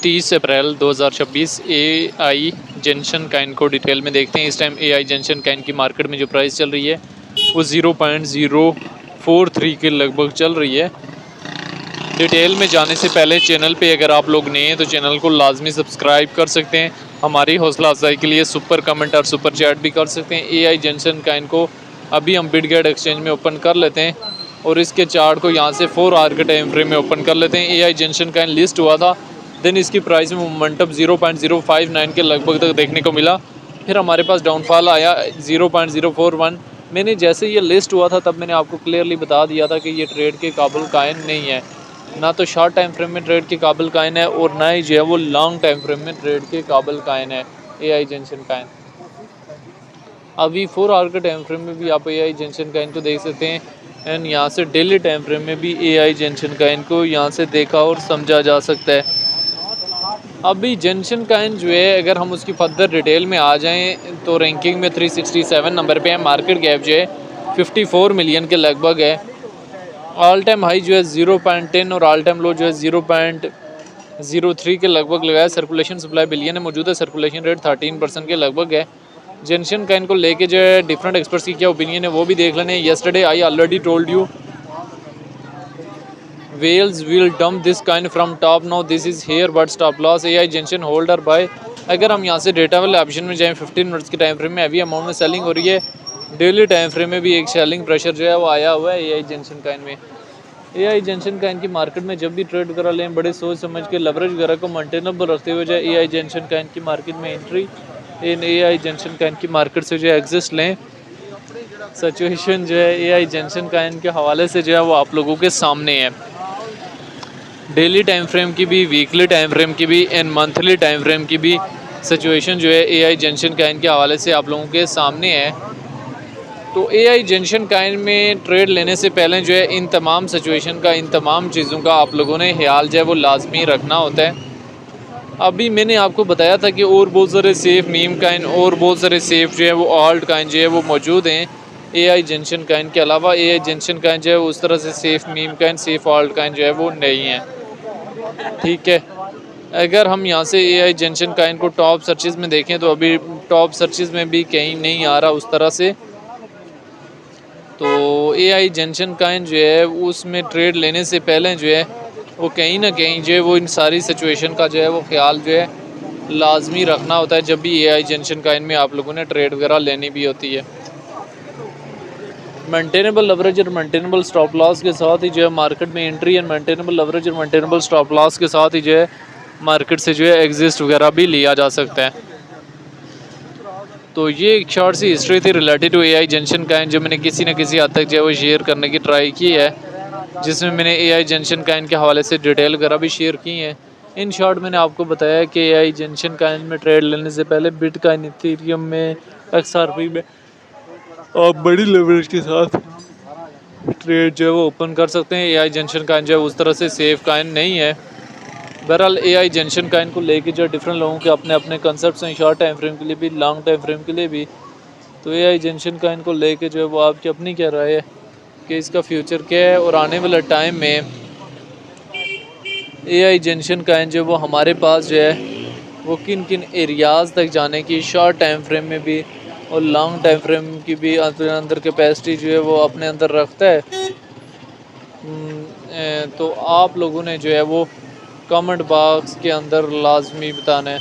30 अप्रैल 2026 AI junction Kine को detail में देखते हैं। इस टाइम AI जंक्शन काइन की मार्केट में जो प्राइस चल रही है वो 0.043 के लगभग चल रही है। डिटेल में जाने से पहले चैनल पे अगर आप लोग नए हैं तो चैनल को लाजमी सब्सक्राइब कर सकते हैं। हमारी हौसला अफजाई के लिए सुपर कमेंट और सुपर चैट भी कर सकते हैं। AI जंक्शन काइन को अभी हम बिटगेट एक्सचेंज में ओपन कर लेते हैं और इसके चार्ट को यहाँ से 4 आवर के टाइम फ्रेम में ओपन कर लेते हैं। AI जंक्शन काइन लिस्ट हुआ था, देन इसकी प्राइस में मोमेंटम 0.059 के लगभग तक देखने को मिला। फिर हमारे पास डाउनफॉल आया 0.041। मैंने जैसे ये लिस्ट हुआ था तब मैंने आपको क्लियरली बता दिया था कि ये ट्रेड के काबिल काइन नहीं है, ना तो शॉर्ट टाइम फ्रेम में ट्रेड के काबिल काइन है और ना ही जो है वो लॉन्ग टाइम फ्रेम में ट्रेड के काबिल काइन है AI जंक्शन काइन। अभी 4 आवर के टाइम फ्रेम में भी आप AI जंक्शन काइन को देख सकते हैं एंड यहाँ से डेली टाइम फ्रेम में भी AI जंक्शन काइन को यहाँ से देखा और समझा जा सकता है। अभी जंक्शन काइन जो है अगर हम उसकी फर्दर डिटेल में आ जाएं तो रैंकिंग में 367 नंबर पे है। मार्केट गैप जो है 54 मिलियन के लगभग है। ऑल टाइम हाई जो है 0.10 और ऑल टाइम लो जो है 0.03 के लगभग लगाया। सर्कुलेशन सप्लाई बिलियन है, मौजूदा सर्कुलेशन रेट 13% के लगभग है। जंक्शन काइन को लेके जो है डिफरेंट एक्सपर्ट्स की क्या ओपिनियन है वो भी देख लेने। Yesterday I already told you whales will dump this kind from top, now this is here but stop loss AI junction holder buy. अगर हम यहाँ से डेटा वाले ऑप्शन में जाएं 15 मिनट्स के टाइम फ्रेम में अभी अमाउंट में सेलिंग हो रही है। डेली टाइम फ्रेम में भी एक सेलिंग प्रेशर जो है वो आया हुआ है AI जंक्शन काइन में। AI जंक्शन काइन की मार्केट में जब भी ट्रेड करा लें बड़े सोच समझ के लवरेज वगैरह को मेंटेनेबल रखते हुए जाए AI जंक्शन काइन की मार्केट में एंट्री इन AI जंक्शन काइन की मार्केट से जो है एग्जिस्ट लें। सिचुएशन जो है AI जंक्शन काइन के हवाले से जो है वो आप लोगों के सामने है। डेली टाइम फ्रेम की भी, वीकली टाइम फ्रेम की भी एंड मंथली टाइम फ्रेम की भी सिचुएशन जो है AI जंक्शन काइन के हवाले से आप लोगों के सामने है। तो AI जंक्शन काइन में ट्रेड लेने से पहले जो है इन तमाम सिचुएशन का, इन तमाम चीज़ों का आप लोगों ने ख्याल जो है वो लाजमी रखना होता है। अभी मैंने आपको बताया था कि और बहुत सारे सेफ मीम काइन और बहुत सारे सेफ जो है वो ऑल्ट काइन जो है वो मौजूद हैं AI जंक्शन काइन के अलावा। AI जंक्शन काइन जो है उस तरह से safe meme coin, safe altcoin जो है वो नहीं है, ठीक है। अगर हम यहाँ से AI जंक्शन काइन को टॉप सर्चेस में देखें तो अभी टॉप सर्चेस में भी कहीं नहीं आ रहा उस तरह से। तो AI जंक्शन काइन जो है उसमें ट्रेड लेने से पहले जो है वो कहीं ना कहीं जो है वो इन सारी सिचुएशन का जो है वो ख्याल जो है लाजमी रखना होता है जब भी AI जंक्शन काइन में आप लोगों ने ट्रेड वगैरह लेनी भी होती है। मेंटेनेबल लवरेज और मेंटेनेबल स्टॉप लॉस के साथ ही जो है मार्केट में एंट्री एंड मेंटेनेबल लवरेज और मेंटेनेबल स्टॉप लॉस के साथ ही जो है मार्केट से जो है एग्जिस्ट वगैरह भी लिया जा सकता है। तो ये एक शॉर्ट सी हिस्ट्री थी related to AI junction coin जो मैंने किसी न किसी हद तक जो है वो शेयर करने की ट्राई की है, जिसमें मैंने AI जंक्शन काइन के हवाले से डिटेल वगैरह भी शेयर की है। इन शॉर्ट मैंने आपको बताया कि AI जंक्शन काइन में ट्रेड लेने से पहले बिटकॉइन, इथेरियम में, XRP में आप बड़ी लेवरेज के साथ ट्रेड जो है वो ओपन कर सकते हैं। AI जंक्शन काइन जो है उस तरह से सेफ काइन नहीं है। बहरहाल AI जंक्शन काइन को लेके जो डिफरेंट लोगों के अपने अपने कंसेप्ट हैं, शॉर्ट टाइम फ्रेम के लिए भी, लॉन्ग टाइम फ्रेम के लिए भी। तो AI जंक्शन काइन को लेके जो है वो आपकी अपनी क्या राय है कि इसका फ्यूचर क्या है और आने वाले टाइम में AI जंक्शन काइन जो वो हमारे पास जो है वो किन किन एरियाज़ तक जाने की, शॉर्ट टाइम फ्रेम में भी और लॉन्ग टाइम फ्रेम की भी अंदर कैपेसिटी जो है वो अपने अंदर रखता है। तो आप लोगों ने जो है वो कमेंट बॉक्स के अंदर लाजमी बताना है।